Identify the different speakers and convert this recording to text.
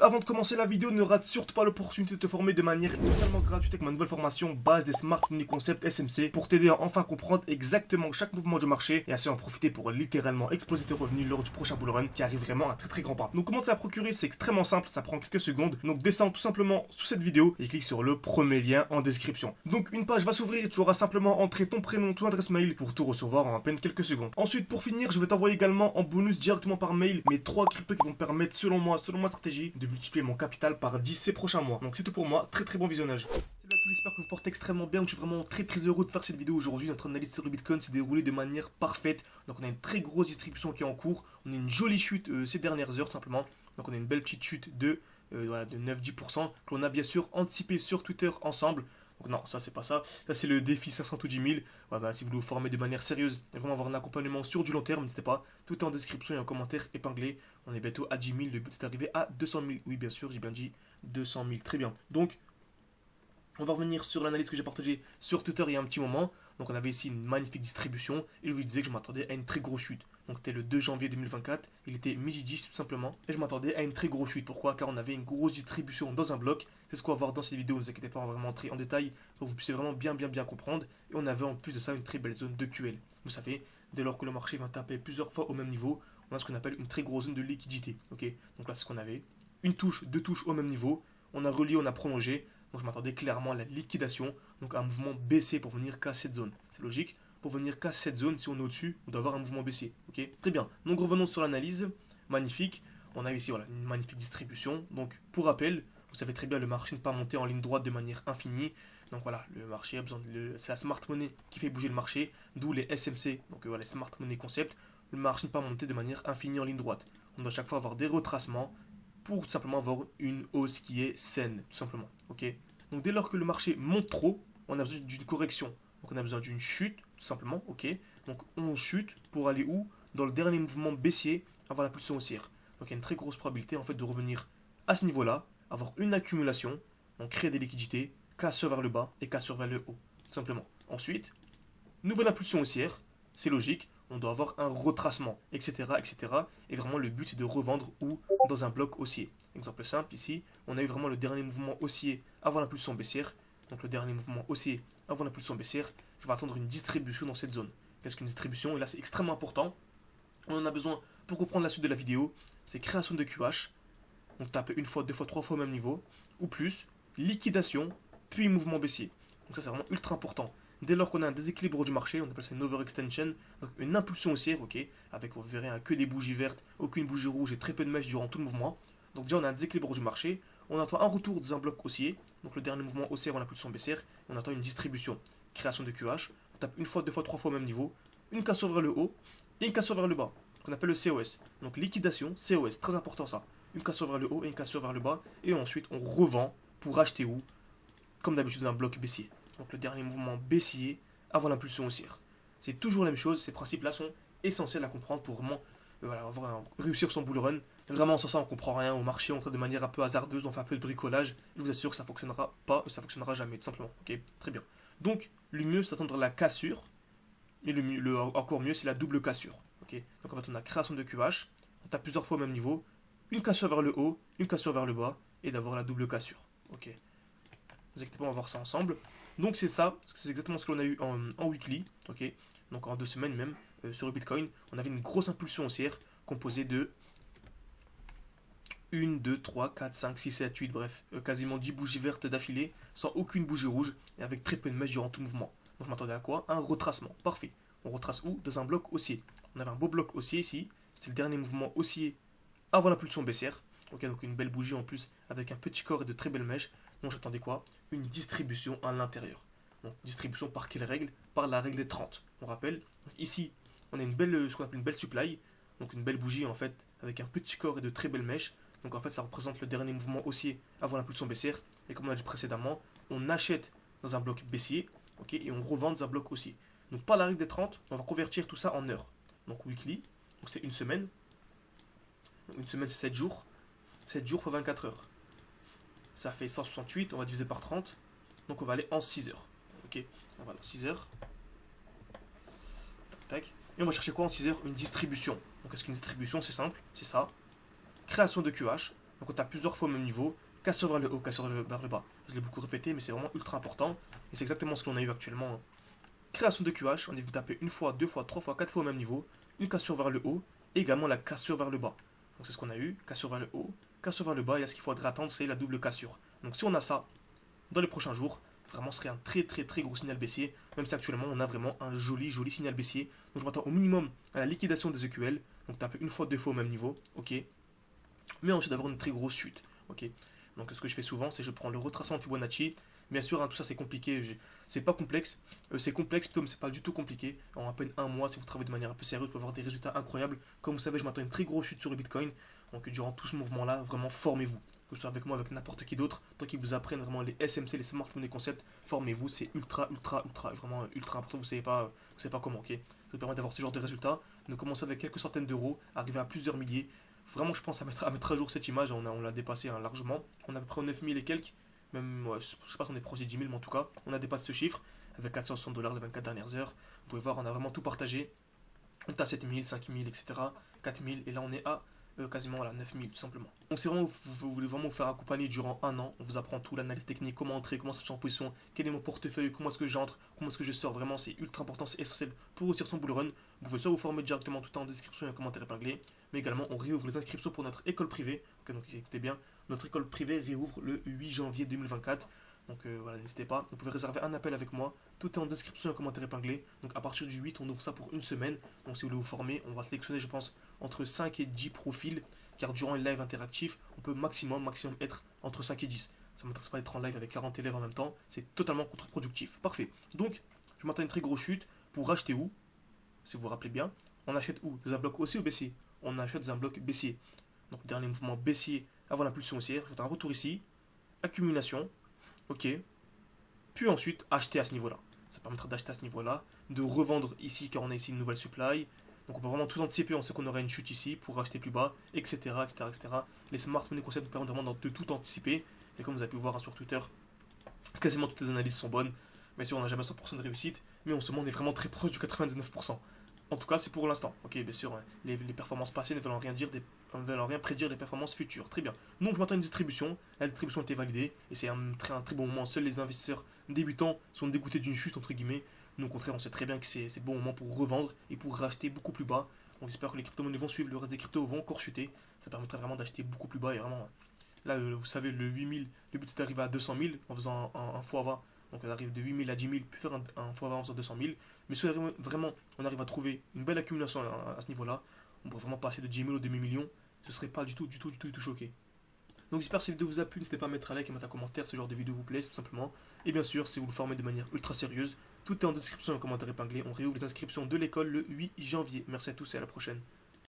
Speaker 1: avant de commencer la vidéo, ne rate surtout pas l'opportunité de te former de manière totalement gratuite avec ma nouvelle formation base des Smart Money Concept SMC pour t'aider à enfin comprendre exactement chaque mouvement du marché et ainsi en profiter pour littéralement exploser tes revenus lors du prochain bull run qui arrive vraiment à très grand pas. Donc comment te la procurer, c'est extrêmement simple, ça prend quelques secondes. Donc descends tout simplement sous cette vidéo et clique sur le premier lien en description. Donc une page va s'ouvrir et tu auras simplement entré ton prénom, ton adresse mail pour tout recevoir en à peine quelques secondes. Ensuite pour finir, je vais t'envoyer également en bonus directement par mail mes 3 cryptos qui vont me permettre selon moi, selon ma stratégie, de multiplier mon capital par 10 ces prochains mois. Donc c'est tout pour moi, très bon visionnage. Salut à tous, j'espère que vous portez extrêmement bien. Je suis vraiment très heureux de faire cette vidéo aujourd'hui. Notre analyse sur le Bitcoin s'est déroulée de manière parfaite. Donc on a une très grosse distribution qui est en cours. On a une jolie chute ces dernières heures simplement. Donc on a une belle petite chute de 9-10% que l'on a bien sûr anticipé sur Twitter ensemble. Donc non, ça c'est pas ça. Ça c'est le défi 510 000. Voilà, si vous voulez vous former de manière sérieuse et vraiment avoir un accompagnement sur du long terme, n'hésitez pas. Tout est en description et en commentaire épinglé. On est bientôt à 10 000. Le but est d'arriver à 200 000. Oui, bien sûr, j'ai bien dit 200 000. Très bien. Donc, on va revenir sur l'analyse que j'ai partagée sur Twitter il y a un petit moment. Donc on avait ici une magnifique distribution et je lui disais que je m'attendais à une très grosse chute. Donc c'était le 2 janvier 2024, il était midi 10 tout simplement. Et je m'attendais à une très grosse chute. Pourquoi? Car on avait une grosse distribution dans un bloc. C'est ce qu'on va voir dans cette vidéo, ne vous inquiétez pas, on va vraiment entrer en détail pour que vous puissiez vraiment bien comprendre. Et on avait en plus de ça une très belle zone de QL. Vous savez, dès lors que le marché va taper plusieurs fois au même niveau, on a ce qu'on appelle une très grosse zone de liquidité. Ok, donc là c'est ce qu'on avait. Une touche, deux touches au même niveau. On a relié, on a prolongé. Donc je m'attendais clairement à la liquidation, donc à un mouvement baissier pour venir casser cette zone. C'est logique, pour venir casser cette zone, si on est au-dessus, on doit avoir un mouvement baissier. Ok, très bien. Donc revenons sur l'analyse. Magnifique. On a ici voilà, une magnifique distribution. Donc pour rappel, vous savez très bien, le marché ne peut pas monter en ligne droite de manière infinie. Donc voilà, le marché a besoin c'est la smart money qui fait bouger le marché, d'où les SMC, donc voilà, les smart money concept. Le marché ne peut pas monter de manière infinie en ligne droite. On doit chaque fois avoir des retracements pour tout simplement avoir une hausse qui est saine, tout simplement. Ok. Donc dès lors que le marché monte trop, on a besoin d'une correction. Donc on a besoin d'une chute, tout simplement. Ok. Donc on chute pour aller où? Dans le dernier mouvement baissier avant la pulsion haussière. Donc il y a une très grosse probabilité en fait de revenir à ce niveau-là, avoir une accumulation, donc créer des liquidités, cassure vers le bas et cassure vers le haut, tout simplement. Ensuite, nouvelle impulsion haussière, c'est logique. On doit avoir un retracement, etc. Et vraiment, le but, c'est de revendre ou dans un bloc haussier. Exemple simple, ici, on a eu vraiment le dernier mouvement haussier avant l'impulsion baissière. Donc le dernier mouvement haussier avant l'impulsion baissière, je vais attendre une distribution dans cette zone. Qu'est-ce qu'une distribution? Et là, c'est extrêmement important. On en a besoin pour comprendre la suite de la vidéo. C'est création de QH. Donc taper une fois, deux fois, trois fois au même niveau, ou plus, liquidation, puis mouvement baissier. Donc ça, c'est vraiment ultra important. Dès lors qu'on a un déséquilibre du marché, on appelle ça une overextension, donc une impulsion haussière, ok, avec vous verrez que des bougies vertes, aucune bougie rouge et très peu de mèches durant tout le mouvement. Donc déjà on a un déséquilibre du marché, on attend un retour dans un bloc haussier, donc le dernier mouvement haussier avant l'impulsion baissière, et on attend une distribution, création de QH, on tape une fois, deux fois, trois fois au même niveau, une cassure vers le haut et une cassure vers le bas, qu'on appelle le COS. Donc liquidation, COS, très important ça, une cassure vers le haut et une cassure vers le bas, et ensuite on revend pour acheter où? Comme d'habitude dans un bloc baissier. Donc le dernier mouvement baissier avant l'impulsion haussière. C'est toujours la même chose, ces principes-là sont essentiels à comprendre pour vraiment réussir son bull run. Vraiment sans ça on ne comprend rien au marché, on fait de manière un peu hasardeuse, on fait un peu de bricolage, je vous assure que ça ne fonctionnera pas, ça ne fonctionnera jamais tout simplement. Ok, très bien. Donc le mieux c'est d'attendre la cassure, et encore mieux c'est la double cassure. Ok, donc en fait on a création de QH, on tape plusieurs fois au même niveau, une cassure vers le haut, une cassure vers le bas, et d'avoir la double cassure. Ok. Vous inquiétez pas, on va voir ça ensemble. Donc c'est ça, c'est exactement ce que l'on a eu en weekly, ok. Donc en 2 semaines même, sur le Bitcoin, on avait une grosse impulsion haussière composée de 1, 2, 3, 4, 5, 6, 7, 8, bref, quasiment 10 bougies vertes d'affilée, sans aucune bougie rouge, et avec très peu de mèches durant tout le mouvement. Donc je m'attendais à quoi? Un retracement, parfait. On retrace où? Dans un bloc haussier. On avait un beau bloc haussier ici, c'était le dernier mouvement haussier avant l'impulsion baissière. Ok, donc une belle bougie en plus, avec un petit corps et de très belles mèches. Donc j'attendais quoi? Une distribution à l'intérieur. Donc distribution par quelle règle? Par la règle des 30. On rappelle, donc, ici on a ce qu'on appelle une belle supply, donc une belle bougie en fait avec un petit corps et de très belles mèches. Donc en fait ça représente le dernier mouvement haussier avant l'impulsion baissière. Et comme on a dit précédemment, on achète dans un bloc baissier, ok, et on revend dans un bloc haussier. Donc par la règle des 30, on va convertir tout ça en heures. Donc weekly, donc c'est une semaine. Donc, une semaine c'est 7 jours. 7 jours fois 24 heures. Ça fait 168, on va diviser par 30. Donc on va aller en 6 heures. Ok, on va aller en 6 heures. Tac. Et on va chercher quoi en 6 heures? Une distribution. Donc est-ce qu'une distribution? C'est simple, c'est ça. Création de QH. Donc on a plusieurs fois au même niveau, cassure vers le haut, cassure vers le bas. Je l'ai beaucoup répété, mais c'est vraiment ultra important. Et c'est exactement ce qu'on a eu actuellement, hein. Création de QH, on est venu taper une fois, deux fois, trois fois, quatre fois au même niveau, une cassure vers le haut, et également la cassure vers le bas. Donc c'est ce qu'on a eu, cassure vers le haut, cassure vers le bas, et ce qu'il faudrait attendre, c'est la double cassure. Donc si on a ça dans les prochains jours, vraiment ce serait un très gros signal baissier, même si actuellement on a vraiment un joli signal baissier. Donc je m'attends au minimum à la liquidation des EQL, donc taper une fois, deux fois au même niveau, ok, mais ensuite d'avoir une très grosse chute, ok. Donc ce que je fais souvent, c'est je prends le retracement de Fibonacci. Bien sûr, hein, tout ça c'est compliqué, c'est pas complexe, c'est complexe plutôt, mais c'est pas du tout compliqué. En à peine un mois, si vous travaillez de manière un peu sérieuse, vous pouvez avoir des résultats incroyables. Comme vous savez, je m'attends à une très grosse chute sur le Bitcoin. Donc durant tout ce mouvement-là, vraiment formez-vous. Que ce soit avec moi, avec n'importe qui d'autre, tant qu'ils vous apprennent vraiment les SMC, les Smart Money Concepts, formez-vous, c'est vraiment ultra important. Vous savez pas comment, ok. Ça vous permet d'avoir ce genre de résultats, de commencer avec quelques centaines d'euros, arriver à plusieurs milliers. Vraiment, je pense à mettre à jour cette image, on l'a dépassé, hein, largement. On a à peu près 9000 et quelques, même, ouais, je sais pas si on est proche des 10 000, mais en tout cas, on a dépassé ce chiffre avec 460 $ les 24 dernières heures. Vous pouvez voir, on a vraiment tout partagé. On est à 7000, 5000, etc. 4000, et là on est à quasiment à 9000 tout simplement. Donc c'est vraiment, vous voulez vraiment vous faire accompagner durant un an. On vous apprend tout, l'analyse technique, comment entrer, comment sortir en position, quel est mon portefeuille, comment est-ce que j'entre, comment est-ce que je sors. Vraiment, c'est ultra important, c'est essentiel pour réussir son bull run. Vous pouvez soit vous former directement, tout en description et en commentaire épinglé, mais également on réouvre les inscriptions pour notre école privée. Ok, donc écoutez bien, notre école privée réouvre le 8 janvier 2024. Donc voilà, n'hésitez pas. Vous pouvez réserver un appel avec moi. Tout est en description et en commentaire épinglé. Donc à partir du 8, on ouvre ça pour une semaine. Donc si vous voulez vous former, on va sélectionner, je pense, entre 5 et 10 profils. Car durant les lives interactifs, on peut maximum être entre 5 et 10. Ça ne m'intéresse pas d'être en live avec 40 élèves en même temps. C'est totalement contre-productif. Parfait. Donc, je m'attends à une très grosse chute. Pour acheter où? Si vous vous rappelez bien, on achète où? Dans un bloc haussier ou baissier? On achète dans un bloc baissier. Donc dernier mouvement baissier avant l'impulsion haussière. Je fais un retour ici. Accumulation. Ok. Puis ensuite, acheter à ce niveau-là. Ça permettra d'acheter à ce niveau-là, de revendre ici car on a ici une nouvelle supply. Donc on peut vraiment tout anticiper, on sait qu'on aurait une chute ici pour acheter plus bas, etc. Les smart money concepts nous permettent vraiment de tout anticiper. Et comme vous avez pu voir, hein, sur Twitter, quasiment toutes les analyses sont bonnes. Bien sûr, on n'a jamais 100% de réussite, mais on se montre vraiment très proche du 99%. En tout cas, c'est pour l'instant. Ok, bien sûr, hein, les performances passées ne veulent rien dire, ne veulent rien prédire des performances futures. Très bien. Donc, je m'attends à une distribution. La distribution a été validée et c'est un très bon moment. Seuls les investisseurs débutants sont dégoûtés d'une chute, entre guillemets. Nous, au contraire, on sait très bien que c'est le bon moment pour revendre et pour racheter beaucoup plus bas. Donc, j'espère que les crypto-monnaies vont suivre. Le reste des cryptos vont encore chuter. Ça permettrait vraiment d'acheter beaucoup plus bas et vraiment. Là, vous savez, le 8000, le but c'est d'arriver à 200 000 en faisant un x20. Donc on arrive de 8000 à 10 000, puis faire un x20 en faisant 200 000. Mais si vraiment on arrive à trouver une belle accumulation à ce niveau-là, on pourrait vraiment passer de 10 000 au demi-million. Ce serait pas du tout choqué. Donc j'espère que cette vidéo vous a plu, n'hésitez pas à mettre un like et mettre un commentaire si ce genre de vidéo vous plaît, tout simplement. Et bien sûr, si vous le formez de manière ultra sérieuse, tout est en description et en commentaire épinglé. On réouvre les inscriptions de l'école le 8 janvier. Merci à tous et à la prochaine.